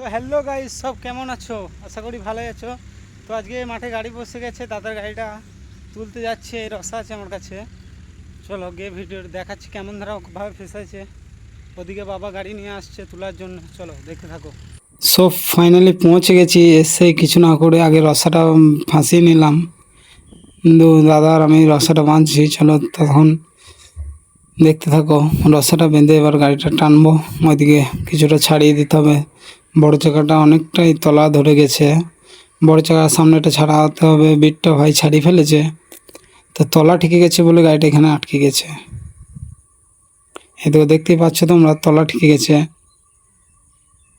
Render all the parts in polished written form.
তো hello guys, সব কেমন আছো? আশা করি ভালোই আছো। তো আজকে মাঠে গাড়ি বসে গেছে, দাদার গাড়িটা তুলতে যাচ্ছে। এই রসা আছে আমার কাছে, চলো গিয়ে ভিডিও দেখাচ্ছি কেমন ধারাভাবে ফেসাইছে। ওদিকে বাবা গাড়ি নিয়ে আসছে তোলার জন্য, চলো দেখতে থাকো। সব ফাইনালি পৌঁছে গেছি। এসে কিছু না করে আগে রসাটা ফাঁসিয়ে নিলাম, কিন্তু দাদা আর আমি রসাটা বাঁধছি। চলো তখন দেখতে থাকো। রসাটা বেঁধে এবার গাড়িটা টানবো। ওইদিকে কিছুটা ছাড়িয়ে দিতে হবে, বড় চাকাটা অনেকটাই তলা ধরে গেছে। বড় চাকার সামনেটা ছাড়াতে হবে, বিটটা ভাই ছাড়িয়ে ফেলেছে, তো তলা ঠিকে গেছে বলে গাড়িটা এখানে আটকে গেছে। এদিকে দেখতেই পাচ্ছ তোমরা, তলা ঠিকে গেছে,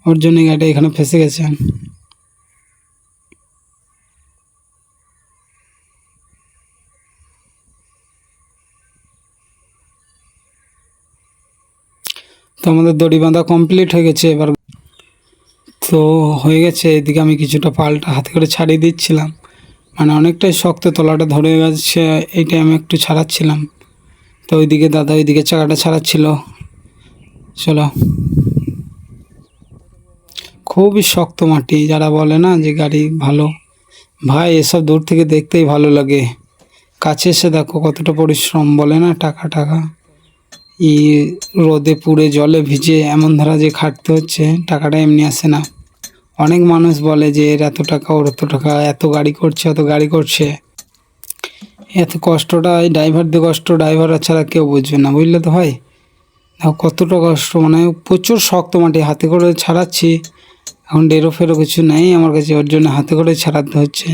ওর জন্য গাড়িটা এখানে ফেসে গেছে। তো আমাদের দড়ি বাঁধা কমপ্লিট হয়ে গেছে এবার। তো হয়ে গেছে, এদিকে আমি কিছুটা পালটা হাতে করে ছাড়িয়ে দিচ্ছিলাম, মানে অনেকটাই শক্ত তলাটা ধরে গেছে, এইটাই আমি একটু ছাড়াচ্ছিলাম। তো ওইদিকে দাদা ওইদিকে চাকাটা ছাড়াচ্ছিল। চলো, খুবই শক্ত মাটি, যারা বলে না যে গাড়ি ভালো, ভাই এসব দূর থেকে দেখতেই ভালো লাগে, কাছে এসে দেখো কতটা পরিশ্রম। বলে না টাকা টাকা, ই রোদে পুড়ে জলে ভিজে এমন ধারা যে খাটতে হচ্ছে, টাকাটা এমনি আসে না। অনেক মানুষ বলে যে এর এত টাকা, ওর এত টাকা, এত গাড়ি করছে, এত গাড়ি করছে। এত কষ্টটা এই ড্রাইভারদের কষ্ট, ড্রাইভার ছাড়া কেউ বুঝবে না, বুঝলে তো ভাই। দেখো কতটা কষ্ট, মানে প্রচুর শক্ত মাটি, হাতে করে ছাড়াচ্ছি। এখন ডেরো ফেরো কিছু নেই আমার কাছে, ওর জন্য হাতে করে ছাড়াতে হচ্ছে।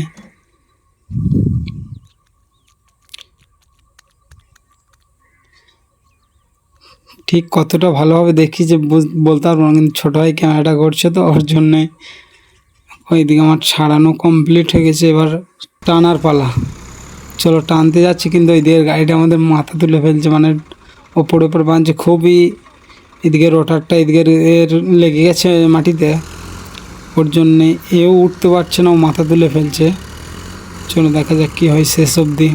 ঠিক কতটা ভালোভাবে দেখি যে বলতে পারবো না, কিন্তু ছোটো ভাই ক্যামেরাটা করছে তো ওর জন্যে। ওইদিকে আমার ছাড়ানো কমপ্লিট হয়ে গেছে, এবার টানার পালা। চলো টানতে যাচ্ছি, কিন্তু ওইদিকে গাড়িটা আমাদের মাথা তুলে ফেলছে, মানে ওপর ওপর বাঁধছে খুবই। এদিকে রোটারটা এদিকে এর লেগে গেছে মাটিতে, ওর জন্যে এও উঠতে পারছে না, ও মাথা তুলে ফেলছে। চলো দেখা যাক কী হয় শেষ অবধি।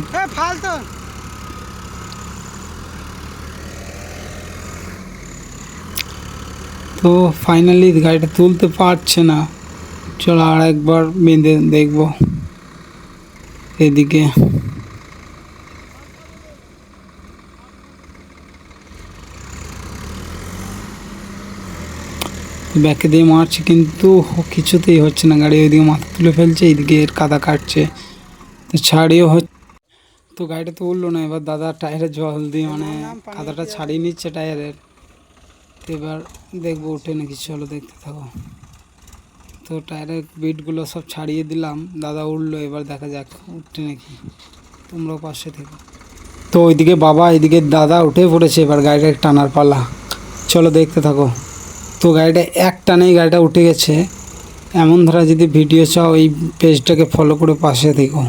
তো ফাইনালি গাড়িটা তুলতে পারছে না। চলো আর একবার বেঁধে দেখবো। এদিকে ব্যাকে দিয়ে মারছে, কিন্তু কিছুতেই হচ্ছে না, গাড়ি ওইদিকে মাথা তুলে ফেলছে, এইদিকে এর কাদা কাটছে, তো ছাড়িয়েও হচ্ছে। তো গাড়িটা তো উঠলো না, এবার দাদা টায়ারে জল দিয়ে মানে কাদাটা ছাড়িয়ে নিচ্ছে টায়ারের। তো এবার দেখবো উঠে নাকি, চলো দেখতে থাকো। তো টায়ারের বিটগুলো সব ছাড়িয়ে দিলাম, দাদা উঠলো, এবার দেখা যাক উঠছে নাকি, তোমরাও পাশে থেকো। তো ওইদিকে বাবা এদিকে দাদা উঠে পড়েছে, এবার গাড়িটা টানার পালা, চলো দেখতে থাকো। তো গাড়িটা এক টানেই গাড়িটা উঠে গেছে। এমন ধারা যদি ভিডিও চাও এই পেজটাকে ফলো করে পাশে থেকো।